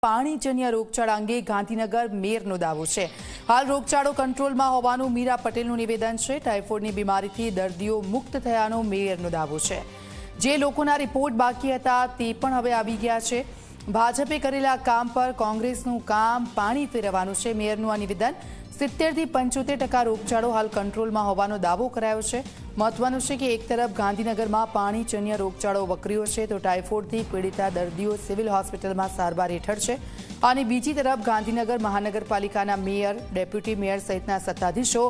પાણીજન્ય રોગચાળા અંગે ગાંધીનગર મેયરનો દાવો છે। હાલ રોગચાળો કંટ્રોલમાં હોવાનું મીરા પટેલનું નિવેદન છે। ટાઇફોઇડની બીમારીથી દર્દીઓ મુક્ત થયાનો મેયરનો દાવો છે। જે લોકોના રિપોર્ટ બાકી હતા તે પણ હવે આવી ગયા છે। ભાજપે કરેલા કામ પર કોંગ્રેસનું કામ પાણી ફેરવવાનું છે। મેયરનું આ નિવેદન 70 થી 75% રોગચાળો હાલ કંટ્રોલમાં હોવાનો દાવો કરાયો છે। મહત્વનું છે કે એક તરફ ગાંધીનગરમાં પાણીજન્ય રોગચાળો વકર્યો છે તો ટાઇફોઇડથી પીડિતા દર્દીઓ સિવિલ હોસ્પિટલમાં સારવાર હેઠળ છે અને બીજી તરફ ગાંધીનગર મહાનગરપાલિકાના મેયર, ડેપ્યુટી મેયર સહિતના સત્તાધીશો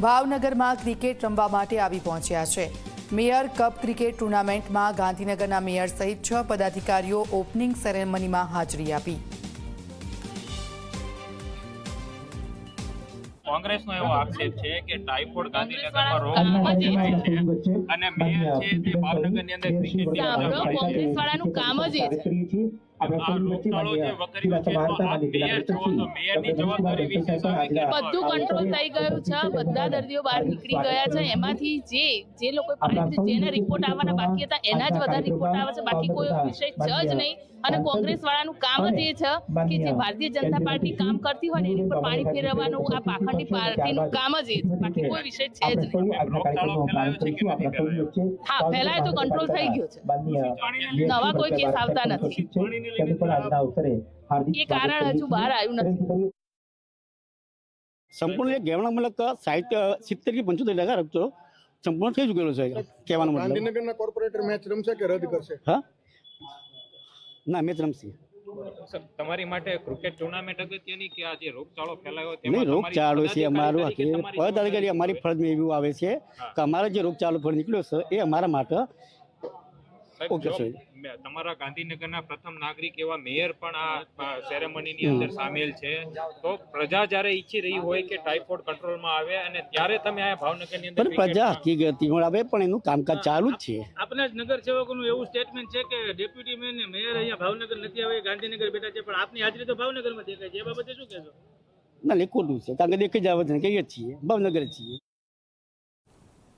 ભાવનગરમાં ક્રિકેટ રમવા માટે આવી પહોંચ્યા છે। મેયર કપ ક્રિકેટ ટુર્નામેન્ટમાં ગાંધીનગરના મેયર સહિત 6 પદાધિકારીઓ ઓપનિંગ સેરેમનીમાં હાજરી આપી। કોંગ્રેસનો એવો આક્ષેપ છે કે ટાઇફોઇડ ગાંધીનગરમાં રોગ છે અને મેયર છે તે ભાવનગરની અંદર ક્રિકેટ કોંગ્રેસ વાળાનું કામ જ એ છે। રોગચાળો જે વકર્યો છે તો આપ મેયર છો તો મેયરની જવાબદારી વિશે બધું કંટ્રોલ થઈ ગયું છે। બધા દર્દીઓ બહાર નીકળી ગયા છે। એમાંથી જે લોકો જેના રિપોર્ટ આવવાના બાકી હતા એના જ વધારે રિપોર્ટ આવે છે, બાકી કોઈ વિષય છે જ નહીં। અને કોંગ્રેસ વાળાનું કામ જ એ છે કે જે ભારતીય જનતા પાર્ટી કામ કરતી હોય ને એની પર પાણી ફેરવવાનું આ પાખંડી પાર્ટીનું કામ જ એ છે, બાકી કોઈ વિષય છે જ નહીં। રોગચાળો ફેલાયો છે કે નથી ફેલાયો? હા, ફેલાય તો કંટ્રોલ થઈ ગયો છે। નવા કોઈ કેસ આવતા નથી। એ કારણ હજુ બહાર આવ્યું નથી। સંપૂર્ણ ગેવણા મતલબ સાહિત્ય 70 થી 75% રખતો સંપૂર્ણ થઈ ચૂકેલો છે કહેવાનો મતલબ। ગાંધીનગરના કોર્પોરેટર મેચ રમશે કે રદ કરશે? હા, ના મેચ રમશે। તમારી માટે ક્રિકેટ ટુર્નામેન્ટ અગત્યની કે આ જે રોગચાળો ફેલાયો નહીં, રોગચાળો છે અમારું પદાધિકારી અમારી ફરજમાં એવું આવે છે કે અમારો જે રોગચાળો ફળ નીકળ્યો છે એ અમારા માટે ઓકે છે। તમારા ગાંધીનગરના પ્રથમ નાગરિક એવા મેયર પણ આ સેરેમનીની અંદર સામેલ છે, તો પ્રજા જ્યારે ઈચ્છી રહી હોય કે ટાઇફોઇડ કંટ્રોલમાં આવે અને ત્યારે તમે આ ભાવનગરની અંદર પ્રજા હકીકતી આવે પણ એનું કામકાજ ચાલુ જ છે। આપના જ નગર સેવકોનું એવું સ્ટેટમેન્ટ છે કે ડેપ્યુટી મેયર ને મેયર અહીંયા ભાવનગર નથી આવે, ગાંધીનગર બેઠા છે, પણ આપની હાજરી તો ભાવનગરમાં દેખાય છે, એ બાબતે શું કહેશો? ના, ખોટું છે, કારણ કે દેખી જ આવે છે કહીએ છીએ ભાવનગર છીએ।